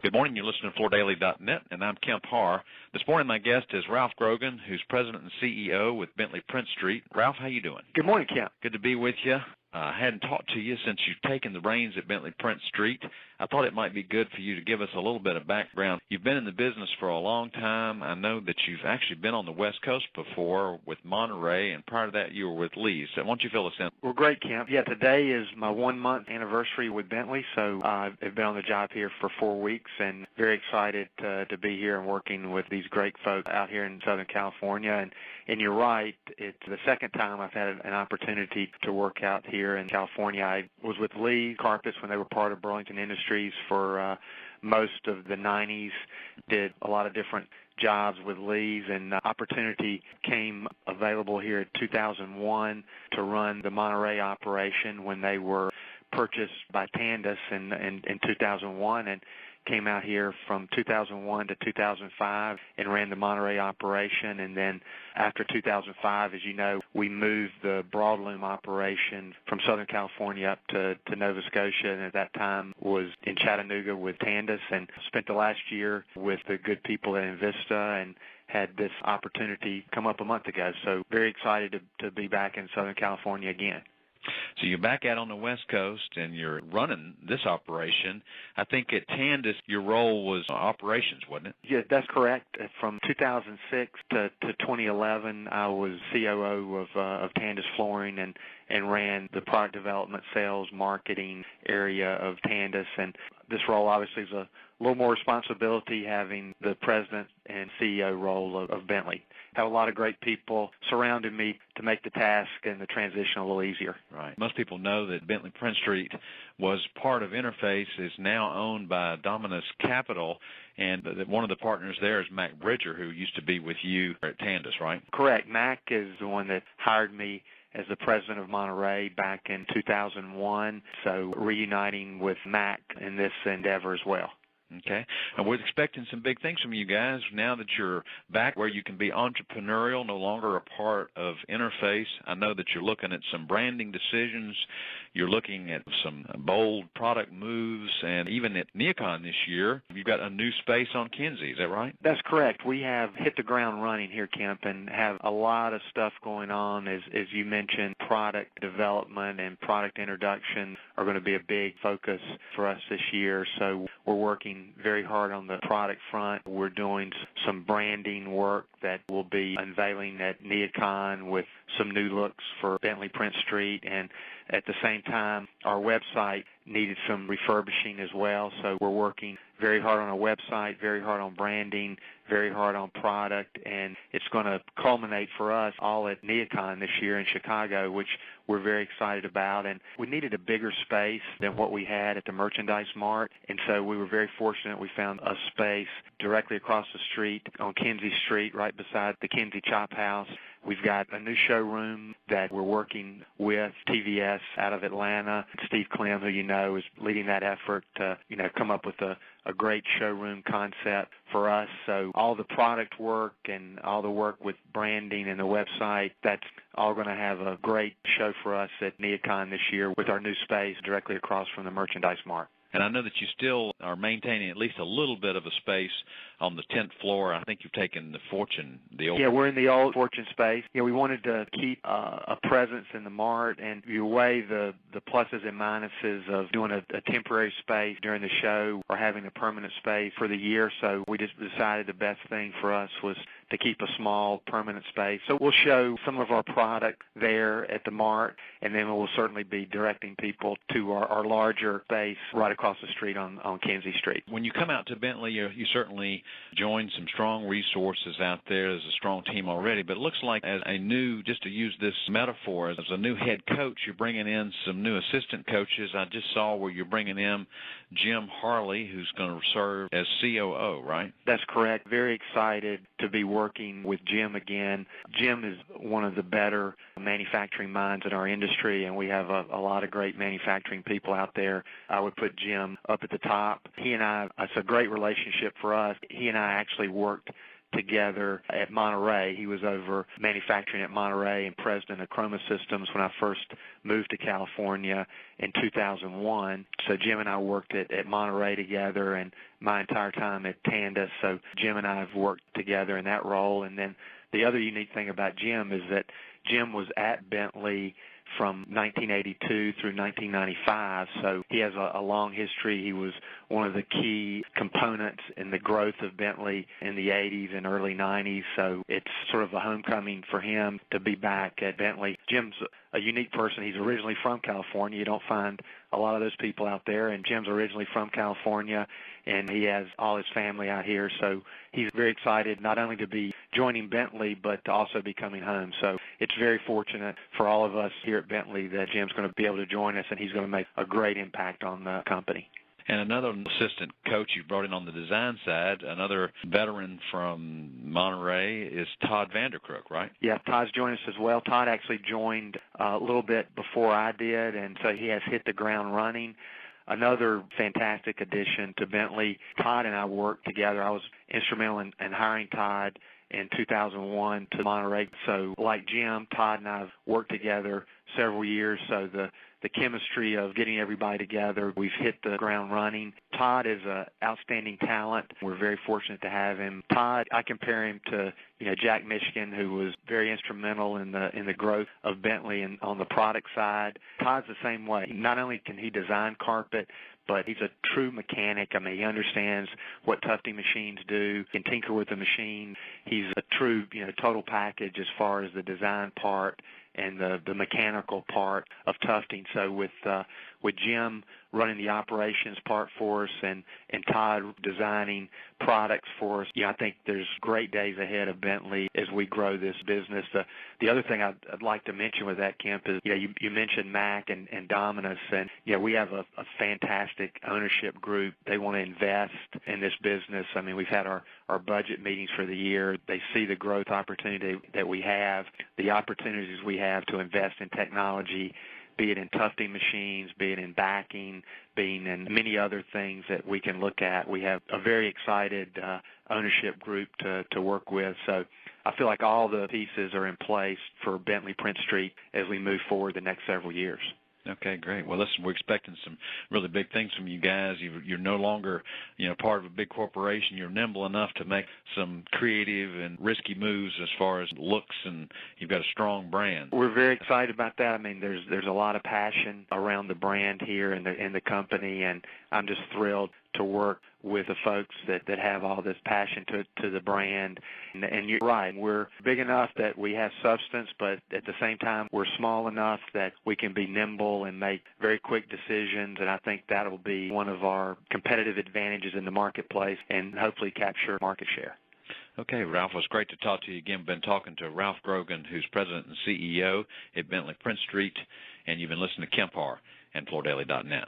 Good morning. You're listening to FloorDaily.net, and I'm Kemp Harr. This morning, my guest is Ralph Grogan, who's president and CEO with Bentley Prince Street. Ralph, how you doing? Good morning, Kemp. Good to be with you. I hadn't talked to you since you've taken the reins at Bentley Prince Street. I thought it might be good for you to give us a little bit of background. You've been in the business for a long time. I know that you've actually been on the West Coast before with Monterey, and prior to that you were with Lee's. So why don't you fill us in? Well, great, Kemp. Yeah, today is my 1-month anniversary with Bentley, so I've been on the job here for 4 weeks and very excited to be here and working with these great folks out here in Southern California. And you're right, it's the second time I've had an opportunity to work out here in California. I was with Lee Carpets when they were part of Burlington Industries for most of the 90s, did a lot of different jobs with Lee's, and the opportunity came available here in 2001 to run the Monterey operation when they were purchased by Tandis in 2001, and came out here from 2001 to 2005 and ran the Monterey operation. And then after 2005, as you know, we moved the broadloom operation from Southern California up to Nova Scotia, and at that time was in Chattanooga with Tandis, and spent the last year with the good people at Invista and had this opportunity come up a month ago. So very excited to be back in Southern California again. So you're back out on the West Coast, and you're running this operation. I think at Tandis, your role was operations, wasn't it? Yeah, that's correct. From 2006 to 2011, I was COO of Tandis Flooring and ran the product development, sales, marketing area of Tandis. And this role obviously is a little more responsibility, having the president and CEO role of Bentley. Have a lot of great people surrounding me to make the task and the transition a little easier. Right. Most people know that Bentley Prince Street was part of Interface, is now owned by Dominus Capital, and one of the partners there is Mac Bridger, who used to be with you at Tandis, right? Correct. Mac is the one that hired me as the president of Monterey back in 2001, so reuniting with Mac in this endeavor as well. Okay. And we're expecting some big things from you guys now that you're back where you can be entrepreneurial, no longer a part of Interface. I know that you're looking at some branding decisions. You're looking at some bold product moves, and even at NeoCon this year, you've got a new space on Kinsey. Is that right? That's correct. We have hit the ground running here, Kemp, and have a lot of stuff going on. As you mentioned, product development and product introduction are going to be a big focus for us this year. So we're working very hard on the product front. We're doing some branding work that we'll be unveiling at NeoCon with some new looks for Bentley Prince Street, and at the same time, our website needed some refurbishing as well, so we're working very hard on our website, very hard on branding, very hard on product, and it's going to culminate for us all at NeoCon this year in Chicago, which we're very excited about. And we needed a bigger space than what we had at the Merchandise Mart, and so we were very fortunate. We found a space directly across the street on Kinsey Street, right beside the Kinsey Chop House. We've got a new showroom that we're working with TVS out of Atlanta. Steve Clem, who you know, is leading that effort to, come up with a great showroom concept for us. So all the product work and all the work with branding and the website, that's all going to have a great show for us at NeoCon this year with our new space directly across from the Merchandise Mart. And I know that you still are maintaining at least a little bit of a space on the 10th floor. I think you've taken the Fortune, the old... Yeah, we're in the old Fortune space. We wanted to keep a presence in the Mart, and you weigh the pluses and minuses of doing a temporary space during the show or having a permanent space for the year. So we just decided the best thing for us was to keep a small permanent space. So we'll show some of our product there at the Mart, and then we'll certainly be directing people to our larger space right across the street on Kinsey Street. When you come out to Bentley, you certainly join some strong resources out there. There's a strong team already, but it looks like as a new, just to use this metaphor, as a new head coach, you're bringing in some new assistant coaches. I just saw where you're bringing in Jim Harley, who's going to serve as COO, right? That's correct. Very excited to be working with Jim again. Jim is one of the better manufacturing minds in our industry, and we have a lot of great manufacturing people out there. I would put Jim up at the top. He and I, it's a great relationship for us. He and I actually worked together at Monterey. He was over manufacturing at Monterey and president of Chroma Systems when I first moved to California in 2001. So Jim and I worked at Monterey together, and my entire time at Tandis. So Jim and I have worked together in that role. And then the other unique thing about Jim is that Jim was at Bentley from 1982 through 1995, so he has a long history. He was one of the key components in the growth of Bentley in the 80s and early 90s, so it's sort of a homecoming for him to be back at Bentley. Jim's a unique person. He's originally from California. You don't find a lot of those people out there, and Jim's originally from California, and he has all his family out here, so he's very excited not only to be joining Bentley, but to also be coming home. So it's very fortunate for all of us here at Bentley that Jim's going to be able to join us, and he's going to make a great impact on the company. And another assistant coach you brought in on the design side, another veteran from Monterey, is Todd Vandercrook, right? Yeah, Todd's joined us as well. Todd actually joined a little bit before I did, and so he has hit the ground running. Another fantastic addition to Bentley. Todd and I worked together. I was instrumental in hiring Todd in 2001 to Monterey. So like Jim, Todd and I have worked together several years, so the chemistry of getting everybody together, we've hit the ground running. Todd is an outstanding talent. We're very fortunate to have him. Todd, I compare him to Jack Michigan, who was very instrumental in the growth of Bentley and on the product side. Todd's the same way. Not only can he design carpet, but he's a true mechanic. I mean, he understands what tufting machines do, can tinker with the machine. He's a true, total package as far as the design part and the mechanical part of tufting. So with Jim running the operations part for us and Todd designing products for us, I think there's great days ahead of Bentley as we grow this business. The other thing I'd like to mention with that, Kemp, is you mentioned Mac and Dominus, and we have a fantastic ownership group. They want to invest in this business. I mean, we've had our budget meetings for the year. They see the growth opportunity that we have, the opportunities we have to invest in technology, be it in tufting machines, be it in backing, being in many other things that we can look at. We have a very excited ownership group to work with. So I feel like all the pieces are in place for Bentley Prince Street as we move forward the next several years. Okay, great. Well, listen, we're expecting some really big things from you guys. You're no longer, part of a big corporation. You're nimble enough to make some creative and risky moves as far as looks, and you've got a strong brand. We're very excited about that. I mean, there's a lot of passion around the brand here in the company, and I'm just thrilled to work with the folks that have all this passion to the brand. And you're right, we're big enough that we have substance, but at the same time, we're small enough that we can be nimble and make very quick decisions, and I think that'll be one of our competitive advantages in the marketplace and hopefully capture market share. Okay, Ralph, it was great to talk to you again. We've been talking to Ralph Grogan, who's president and CEO at Bentley Prince Street, and you've been listening to Kemp Harr and FloorDaily.net.